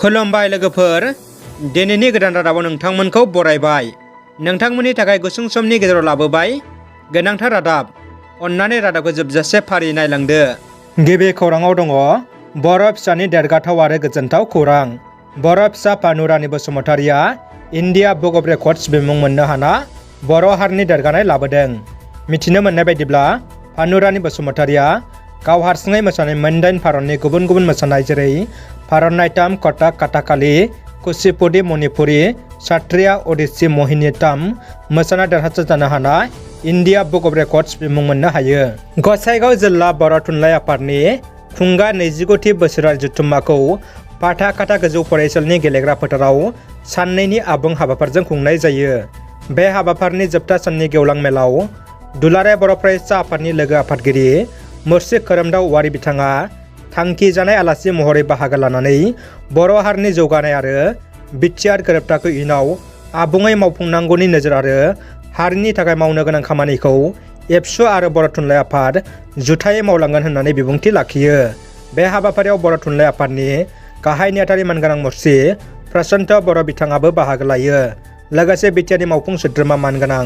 खुलुमबाय लोगोफोर, दिनैनि गोदान रादाबाव नोंथांमोनखौ बरायबाय। नोंथांमोननि थाखाय गुसुं समनि गेजेराव लाबोबाय गोनांथार रादाब। अन्नानै रादाबखौ जोबजासे फारि नायलांदो। गिबि खौराङाव दङ बर' फिसानि देरगाथाव आरो गोजोनथाव खौरां। बर' फिसा फानुरानि बसुमतारिया इन्डिया बुक अफ रेकर्डस बिमुं मोननो हाना बर' हारिनि देरगानाय लाबोदों। मिथिनो मोननाय बायदिब्ला फानुरानि बसुमतारिया गाव हारसिङै मोसानाय मोनदाइन भारतनि गुबुन गुबुन मोसानाय जेरै भारतनाट्यम, कथक, कथाकली, कुचिपुडी, मणिपुरी, सत्रिया, ओडिसी, मोहिनीअट्टम मोसाना देरहासार जानो हाना इन्डिया बुक अफ रेकर्डस बिमुं मोननो हायो। गसाइगाव जिल्ला बर' थुनलाइ आफादनि खुंगा 29थि बोसोरारि जथुम्माखौ पाथाखाथा गोजौ फरायसालिनि गेलेग्रा फोथाराव साननैनि आबुं हाबाफारिजों खुंनाय जायो। बे हाबाफारिनि जोबथा साननि गेवलां मेलाव दुलाराय बर' फरायसा आफादनि लोगो आफादगिरि मुर्शिद खोरोमदाव औवारी बिथाङा थांखि जानाय आलासि महरै बाहागो लानानै बर' हारिनि जौगानाय आरो बिटिआर गोरोबथाखौ इयुनाव आबुङै मावफुंनांगौनि नोजोर आरो हारिनि थाखाय मावनो गोनां खामानिखौ एबसु आरो बर' थुनलाइ आफाद जुथायै मावलांगोन होननानै बिबुंथि लाखियो। बे हाबाफारियाव बर' थुनलाइ आफादनि गाहाय नेहाथारि मानगोनां मुर्शिद प्रसन्त बर' बिथाङाबो बाहागो लायो। लोगोसे बिटिआरनि मावफुं सोद्रोमा मानगोनां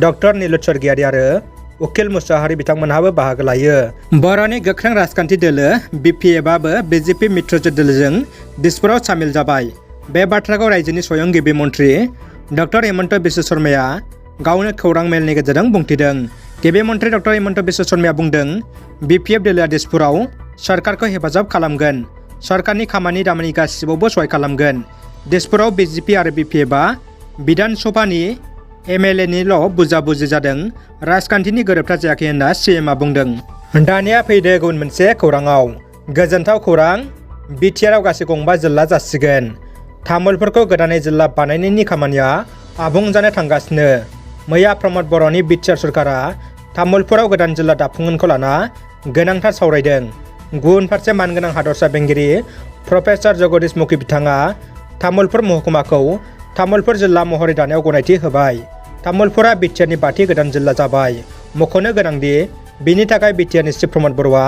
डक्टर नीलुत स्वर्गियारी आरो उकिल मुसाहारि बिथांमोनहाबो बाहागो लायो। बर'नि गोख्रों राजखान्थि दोलो बिपिएफआबो बिजेपि मित्रजों दोलोजों दिसपुराव सामिल जाबाय। बे बाथ्राखौ रायजोनि स्वयं गिबि मन्थ्रि डक्टर हिमन्त बिश्व शर्माया गावनो खौरां मेलनि गेजेरजों बुंथिदों। गिबि मन्थ्रि डक्टर हिमन्त बिश्व शर्माया बुंदों, बिपिएफ दोलोआ दिसपुराव सरकारखौ हेफाजाब खालामगोन, सरकारनि खामानि दामानि गासिबावबो सहाय खालामगोन। दिसपुराव बिजेपि आरो बिपिएफआ बिधान सभानि एमएलएनिल' बुजा-बुजि जादों, राजखान्थिनि गोरोबथा जायाखै होनना सिएमआ बुंदों। दानिया फैदो गुबुन मोनसे खौराङाव। गोजोनथाव खौरां, बिटिआरआव गासै गंबा जिल्ला जासिगोन। तामुलपुरखौ गोदानै जिल्ला बानायनायनि खामानिया आबुं जानो थांगासिनो। मैया प्रमद बर'नि बिटिआर सरकारा तामुलपुराव गोदान जिल्ला दाफुंगोनखौ लाना गोनांथार सावरायदों। गुबुन फारसे मानगोनां हादरसा बेंगिरि प्रफेसार जगदीश मुखी बिथाङा तामुलपुर महकुमाखौ तामुलपुर जिल्ला महरै दानायाव गनायथि होबाय। तामुलपुरा बिटिआरनि बाथि गोदान जिल्ला जाबाय। मख'नो गोनांदि बिनि थाखाय बिटिआरनि चिफ प्रमद बर'आ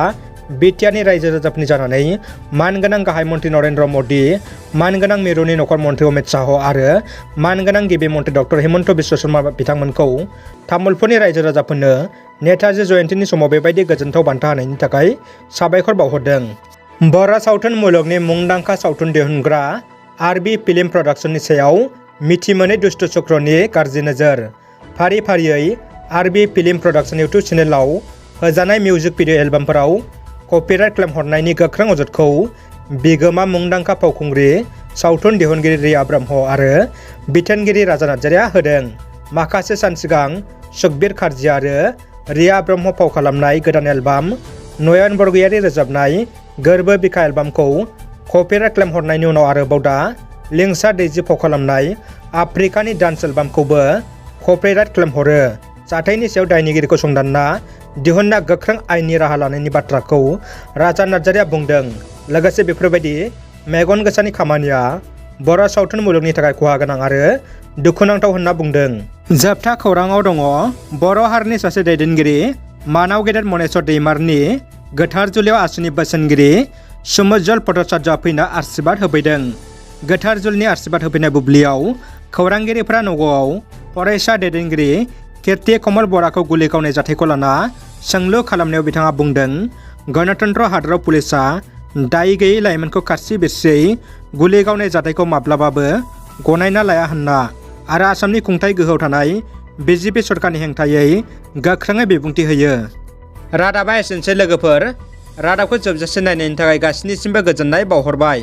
बिटिआरनि रायजो राजाफोरनि जानानै मानगोनां गाहाय मन्थ्रि नरेन्द्र मदि, मानगोनां मिरुनि नखर मन्थ्रि अमित शाह आरो मानगोनां गिबि मन्थ्रि डक्टर हिमन्त बिश्व शर्मा बिथांमोनखौ तामुलपुरनि रायजो राजाफोरनो नेताजी जयन्तीनि समाव बेबायदि गोजोनथाव बान्था होनायनि थाखाय साबायखर बावहरदों। बर' सावथुन मुलुगनि मुंदांखा सावथुन दिहुनग्रा आरबि फिल्म प्रडाक्शननि सायाव मिथिमोनै दुष्ट चक्रनि गाज्रि नोजोर। फारि फारियै आरबि फिल्म प्रडाक्शन इउटुब चेनेलाव होजानाय मिउजिक भिडिअ एलबामफोराव कपिराइट क्लेम हरनायनि गोख्रों अजदखौ बिगोमा मुंदांखा फावखुंग्रि सावथुन दिहुनगिरि रिया ब्रह्म आरो बिथोनगिरि राजा नार्जारिया होदों। माखासे सान सिगां सुखबिर कार्जि आरो रिया ब्रह्म फाव खालामनाय गोदान एलबाम नयन बरगयारी रोजाबनाय गोरबो बिखा एलबामखौ कपिराइट क्लेम हरनायनि उनाव आरोबाव दा लिंसार दैजि फाव खालामनाय आफ्रिकानि डान्स एलबामखौबो कपिराइट क्लेम हरो। जाथायनि सायाव दायनिगिरिखौ संदानना दिहुनना गोख्रों आयेननि राहा लानायनि बाथ्राखौ राजा नार्जारिया बुंदों। लोगोसे बेफोरबायदि मेगन गोसानि खामानिया बर' सावथुन मुलुगनि थाखाय खहा गोनां आरो दुखुनांथाव होनना बुंदों। जोबथा खौराङाव दङ बर' हारिनि सासे दैदेनगिरि मानाव गेदेर मनेस्वर दैमारिनि गोथार जुलियाव आसुनि बोसोनगिरि सुमुज्जल भट्टाचार्यआ फैना आशीर्बाद होफैदों। गोथार जुलिनि आशीर्बाद होफैनाय बुब्लियाव खौरांगिरिफोरा नगावआव फरायसा दैदेनगिरि कीर्ति कमल बराखौ गुलि गावनाय जाथायखौ लाना सोंलु खालामनायाव बिथाङा बुंदों, गणतन्त्र हादराव पुलिसा दाय गैयै लाइमोनखौ खारसि बिरसियै गुलि गावनाय जाथायखौ माब्लाबाबो गनायना लाया होनना आरो आसामनि खुंथाय गोहोआव थानाय बिजेपि सरकारनि हेंथायै गोख्रोङै बिबुंथि होयो। रादाबा एसेनोसै लोगोफोर। रादाबखौ जोबजासे नायनायनि थाखाय गासिनिसिमबो गोजोननाय बावहरबाय।